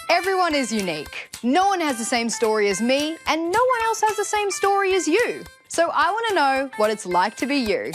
Everyone is unique. No one has the same story as me, and no one else has the same story as you. So I want to know what it's like to be you.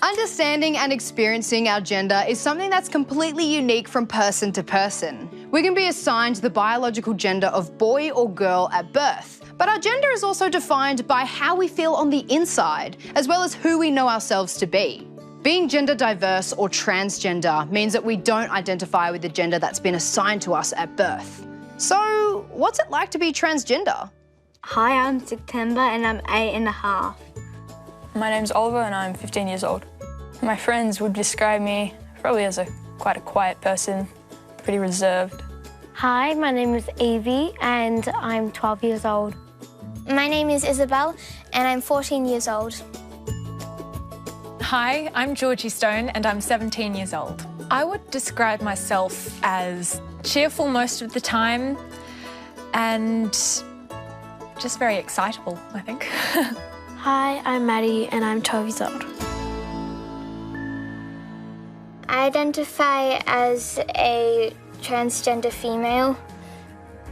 Understanding and experiencing our gender is something that's completely unique from person to person. We can be assigned the biological gender of boy or girl at birth, but our gender is also defined by how we feel on the inside, as well as who we know ourselves to be. Being gender diverse or transgender means that we don't identify with the gender that's been assigned to us at birth. So, what's it like to be transgender? Hi, I'm September and I'm 8.5. My name's Oliver and I'm 15 years old. My friends would describe me probably as quite a quiet person, pretty reserved. Hi, my name is Evie and I'm 12 years old. My name is Isabel and I'm 14 years old. Hi, I'm Georgie Stone and I'm 17 years old. I would describe myself as cheerful most of the time and just very excitable, I think. Hi, I'm Maddie and I'm 12 years old. I identify as a transgender female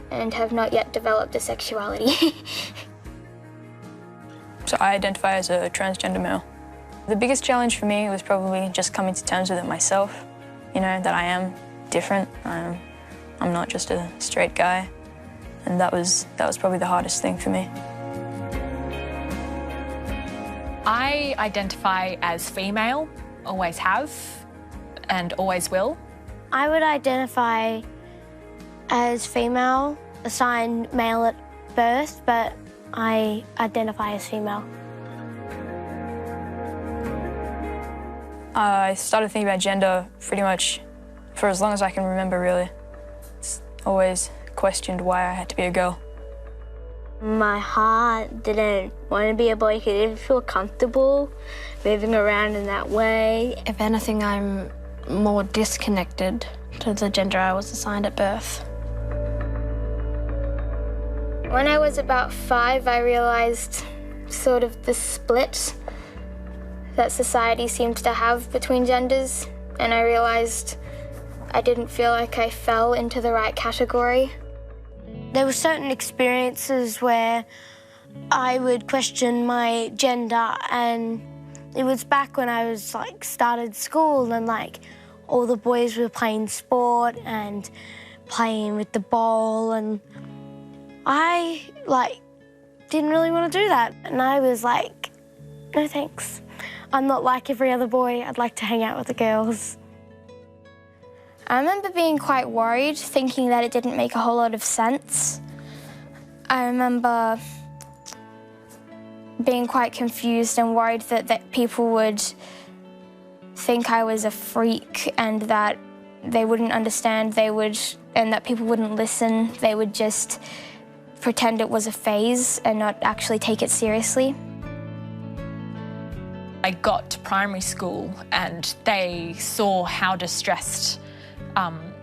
and have not yet developed a sexuality. So I identify as a transgender male. The biggest challenge for me was probably just coming to terms with it myself, you know, that I am different. I'm not just a straight guy, and that was probably the hardest thing for me. I identify as female, always have, and always will. I would identify as female, assigned male at birth, but I identify as female. I started thinking about gender pretty much for as long as I can remember, really. It's always questioned why I had to be a girl. My heart didn't want to be a boy because it didn't feel comfortable moving around in that way. If anything, I'm more disconnected to the gender I was assigned at birth. When I was about 5, I realized sort of the split that society seemed to have between genders, and I realized I didn't feel like I fell into the right category. There were certain experiences where I would question my gender, and it was back when I was started school and all the boys were playing sport and playing with the ball, and I didn't really want to do that. And I was like, no thanks. I'm not like every other boy. I'd like to hang out with the girls. I remember being quite worried, thinking that it didn't make a whole lot of sense. I remember being quite confused and worried that people would think I was a freak and that they wouldn't understand, and that people wouldn't listen. They would just pretend it was a phase and not actually take it seriously. I got to primary school and they saw how distressed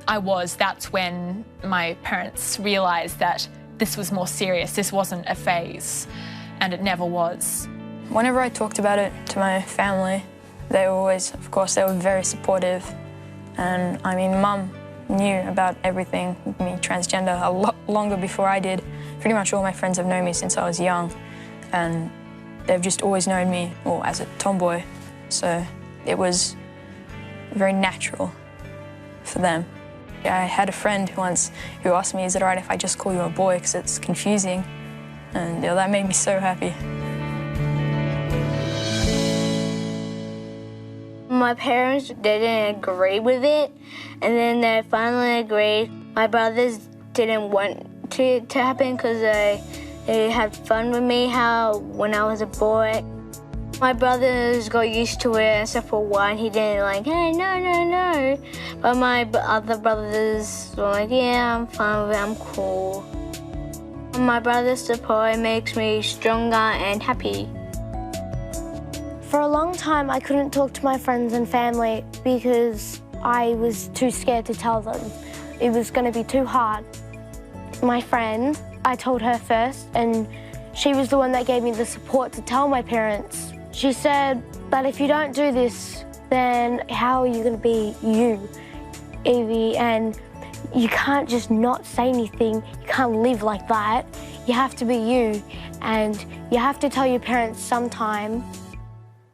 I was. That's when my parents realised that this was more serious, this wasn't a phase, and it never was. Whenever I talked about it to my family, they were always, of course, they were very supportive. And I mean, Mum knew about everything with me transgender a lot longer before I did. Pretty much all my friends have known me since I was young, and they've just always known me as a tomboy. So it was very natural for them. I had a friend once who asked me, is it all right if I just call you a boy because it's confusing? And that made me so happy. My parents didn't agree with it, and then they finally agreed. My brothers didn't want to happen because they had fun with me when I was a boy. My brothers got used to it except for one. He didn't hey, no. But my other brothers were like, yeah, I'm fine with it, I'm cool. My brother's support makes me stronger and happy. For a long time, I couldn't talk to my friends and family because I was too scared to tell them. It was going to be too hard. My friend, I told her first, and she was the one that gave me the support to tell my parents. She said that if you don't do this, then how are you going to be you, Evie? And you can't just not say anything. You can't live like that. You have to be you, and you have to tell your parents sometime.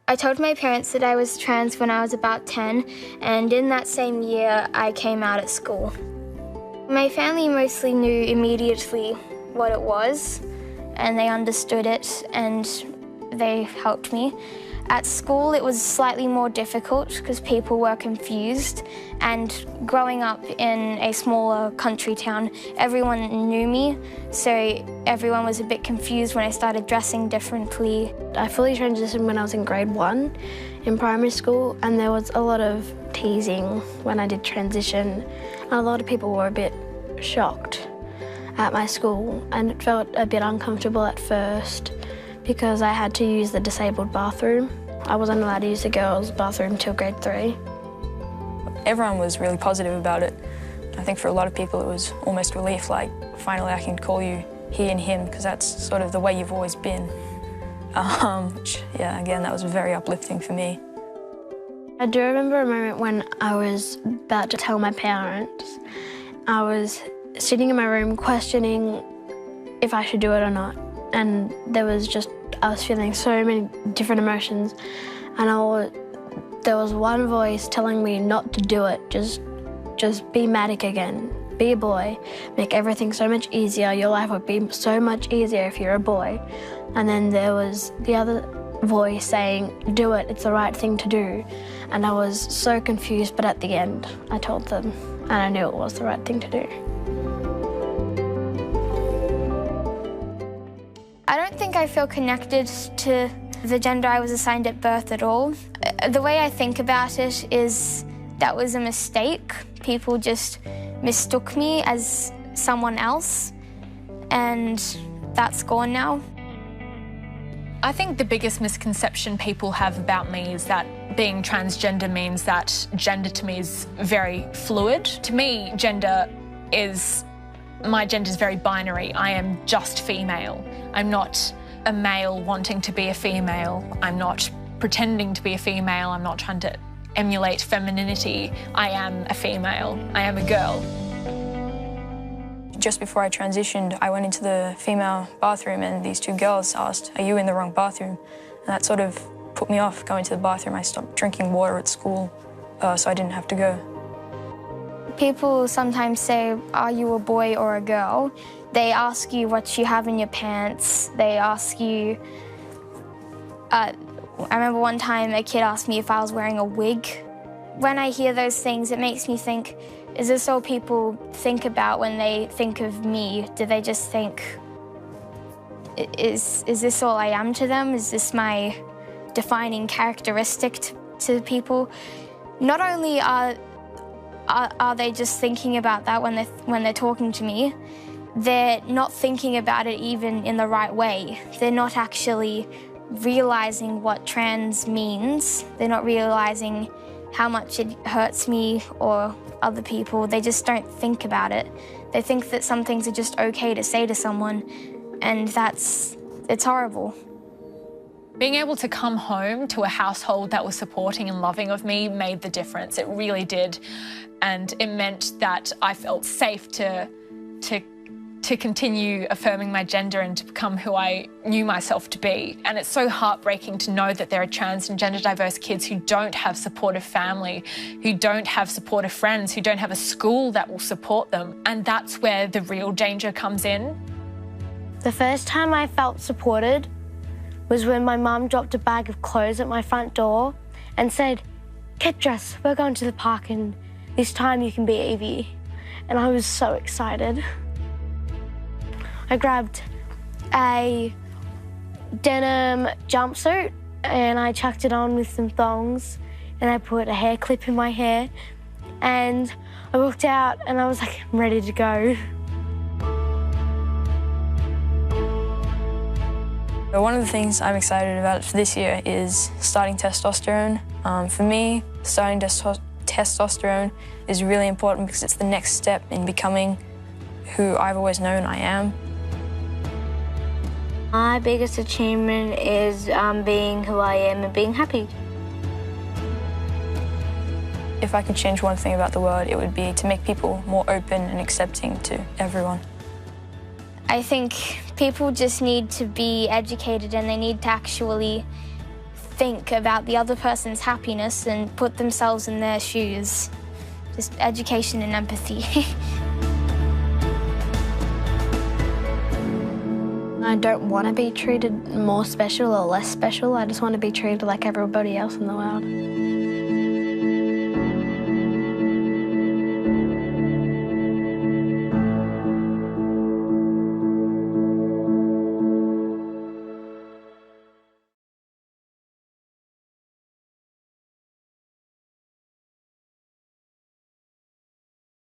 I told my parents that I was trans when I was about 10, and in that same year, I came out at school. My family mostly knew immediately what it was, and they understood it, and they helped me. At school, it was slightly more difficult because people were confused, and growing up in a smaller country town, everyone knew me, so everyone was a bit confused when I started dressing differently. I fully transitioned when I was in grade 1 in primary school, and there was a lot of teasing when I did transition, and a lot of people were a bit shocked at my school, and it felt a bit uncomfortable at first because I had to use the disabled bathroom. I wasn't allowed to use the girls' bathroom till grade 3. Everyone was really positive about it. I think for a lot of people it was almost relief, like finally I can call you he and him, because that's sort of the way you've always been. Which, yeah, again, that was very uplifting for me. I do remember a moment when I was about to tell my parents. I was sitting in my room questioning if I should do it or not. And I was feeling so many different emotions, and there was one voice telling me not to do it, just be Matic again, be a boy, make everything so much easier, your life would be so much easier if you're a boy. And then there was the other voice saying, do it, it's the right thing to do. And I was so confused, but at the end I told them, and I knew it was the right thing to do. I don't think I feel connected to the gender I was assigned at birth at all. The way I think about it is that was a mistake. People just mistook me as someone else, and that's gone now. I think the biggest misconception people have about me is that being transgender means that gender to me is very fluid. To me, my gender is very binary. I am just female. I'm not a male wanting to be a female. I'm not pretending to be a female. I'm not trying to emulate femininity. I am a female. I am a girl. Just before I transitioned, I went into the female bathroom and these two girls asked, are you in the wrong bathroom? And that sort of put me off going to the bathroom. I stopped drinking water at school, so I didn't have to go. People sometimes say, are you a boy or a girl? They ask you what you have in your pants. They ask you... I remember one time a kid asked me if I was wearing a wig. When I hear those things, it makes me think, is this all people think about when they think of me? Do they just think, is this all I am to them? Is this my defining characteristic to people? Not only are they just thinking about that when they're talking to me, they're not thinking about it even in the right way. They're not actually realizing what trans means. They're not realizing how much it hurts me or other people. They just don't think about it. They think that some things are just okay to say to someone, and it's horrible. Being able to come home to a household that was supporting and loving of me made the difference. It really did. And it meant that I felt safe to continue affirming my gender and to become who I knew myself to be. And it's so heartbreaking to know that there are trans and gender diverse kids who don't have supportive family, who don't have supportive friends, who don't have a school that will support them. And that's where the real danger comes in. The first time I felt supported was when my mum dropped a bag of clothes at my front door and said, get dressed, we're going to the park and this time you can be Evie. And I was so excited. I grabbed a denim jumpsuit and I chucked it on with some thongs and I put a hair clip in my hair and I walked out and I was like, I'm ready to go. One of the things I'm excited about for this year is starting testosterone. For me, starting testosterone is really important because it's the next step in becoming who I've always known I am. My biggest achievement is being who I am and being happy. If I could change one thing about the world, it would be to make people more open and accepting to everyone. I think people just need to be educated and they need to actually think about the other person's happiness and put themselves in their shoes. Just education and empathy. I don't want to be treated more special or less special. I just want to be treated like everybody else in the world.